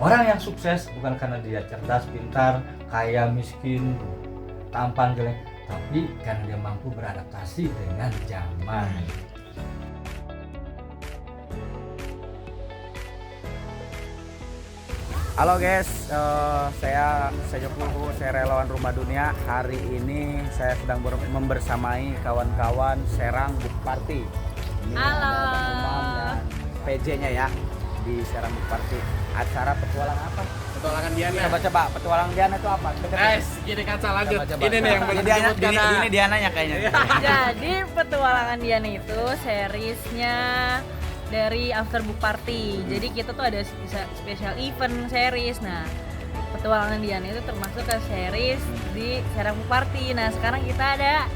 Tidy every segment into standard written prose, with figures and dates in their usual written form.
Orang yang sukses bukan karena dia cerdas, pintar, kaya, miskin, tampan, jelek, tapi karena dia mampu beradaptasi dengan zaman. Halo guys, saya Sejuk Luhu, saya relawan Rumah Dunia. Hari ini saya sedang membersamai kawan-kawan Serang Book Party. Ini Halo. ada Bang Umam dan PJ-nya ya di Serang Book Party. Acara petualang apa? Petualangan Diana. Coba petualang Diana itu apa? Gini kaca lanjut. Coba. Ini nih yang ini Diananya kayaknya. Jadi petualangan Diana itu seriesnya dari After Book Party. Jadi kita tuh ada special event series. Nah, petualangan Diana itu termasuk ke series di Serang Book Party. Nah, sekarang kita ada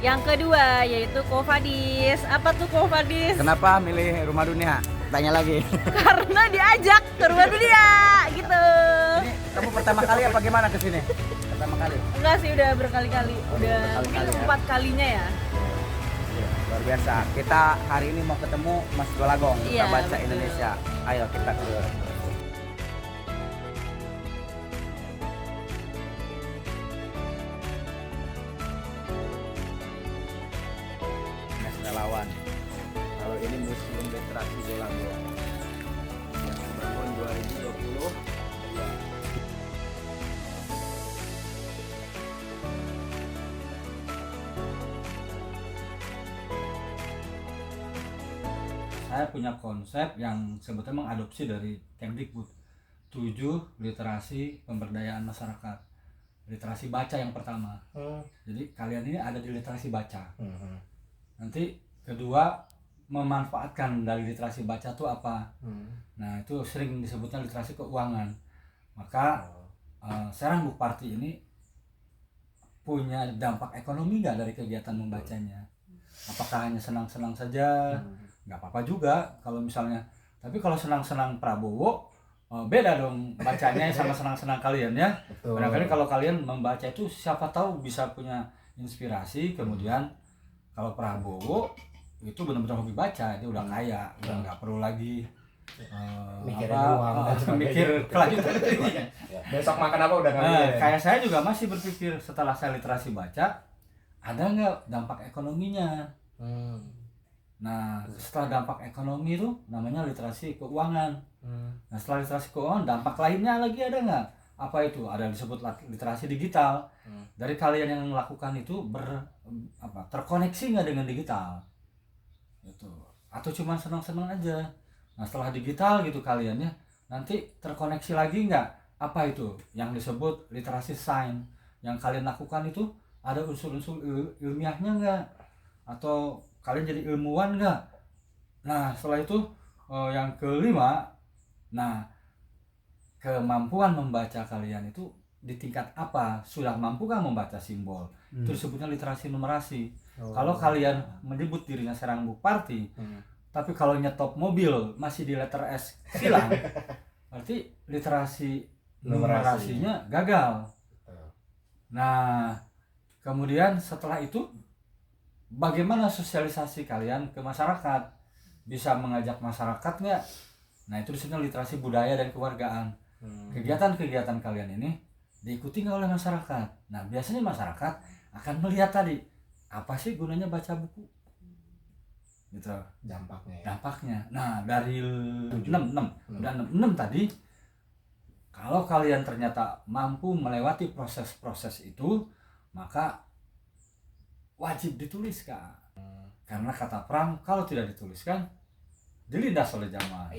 yang kedua yaitu Kofadis. Apa tuh Kofadis? Kenapa milih Rumah Dunia? Tanya lagi. Karena diajak ke Rumah Dunia gitu. Ini kamu pertama kali apa gimana ke sini? Pertama kali. Enggak sih, udah berkali-kali. Udah berkali-kali mungkin ya. 4 kalinya ya. Luar biasa. Kita hari ini mau ketemu Mas Golagong, Iya, Duta Baca betul. Indonesia. Ayo kita ke Mas Relawan. Kalau ini Museum Literasi Golagong yang dibangun 2020. Saya punya konsep yang sebetulnya mengadopsi dari Kemdikbud 7, literasi pemberdayaan masyarakat. Literasi baca yang pertama. Jadi kalian ini ada di literasi baca. Nanti kedua, memanfaatkan dari literasi baca itu apa? Nah, itu sering disebutnya literasi keuangan. Maka Serang Book Party ini punya dampak ekonomi nggak dari kegiatan membacanya? Apakah hanya senang-senang saja? Nggak apa-apa juga kalau misalnya. Tapi kalau senang-senang Prabowo, beda dong bacanya sama senang-senang kalian ya. Barangkali kalau kalian membaca itu siapa tahu bisa punya inspirasi. Kemudian kalau Prabowo itu benar-benar hobi baca, dia udah kaya, udah nggak perlu lagi Mikirin uang dan sebagainya. mikir kelanjutan. Besok makan apa udah nggak Nah, mikirin. kayak saya juga masih berpikir setelah saya literasi baca, ada nggak dampak ekonominya? Nah, setelah dampak ekonomi itu namanya literasi keuangan. Nah, setelah literasi keuangan, dampak lainnya lagi ada nggak? Apa itu? Ada disebut literasi digital. Dari kalian yang melakukan itu terkoneksi nggak dengan digital? Itu. Atau cuma senang-senang aja? Nah, setelah digital gitu kalian ya, nanti terkoneksi lagi nggak? Apa itu? Yang disebut literasi sains. Yang kalian lakukan itu ada unsur-unsur ilmiahnya nggak? Atau kalian jadi ilmuwan nggak? Nah, setelah itu yang kelima, nah, kemampuan membaca kalian itu di tingkat apa? Sudah mampukah membaca simbol? Itu disebutnya literasi numerasi. Kalau kalian menyebut dirinya Serang Book Party, tapi kalau nyetop mobil masih di letter S silang, berarti literasi numerasinya gagal. Nah, kemudian setelah itu bagaimana sosialisasi kalian ke masyarakat? Bisa mengajak masyarakat nggak? Nah, itu disebutnya literasi budaya dan kewargaan. Kegiatan-kegiatan kalian ini diikuti nggak oleh masyarakat? Nah, biasanya masyarakat akan melihat tadi, apa sih gunanya baca buku? Gitu, dampaknya. Nah, dari 6 tadi, kalau kalian ternyata mampu melewati proses-proses itu, maka wajib dituliskan. Karena kata perang kalau tidak dituliskan dilindas oleh zaman.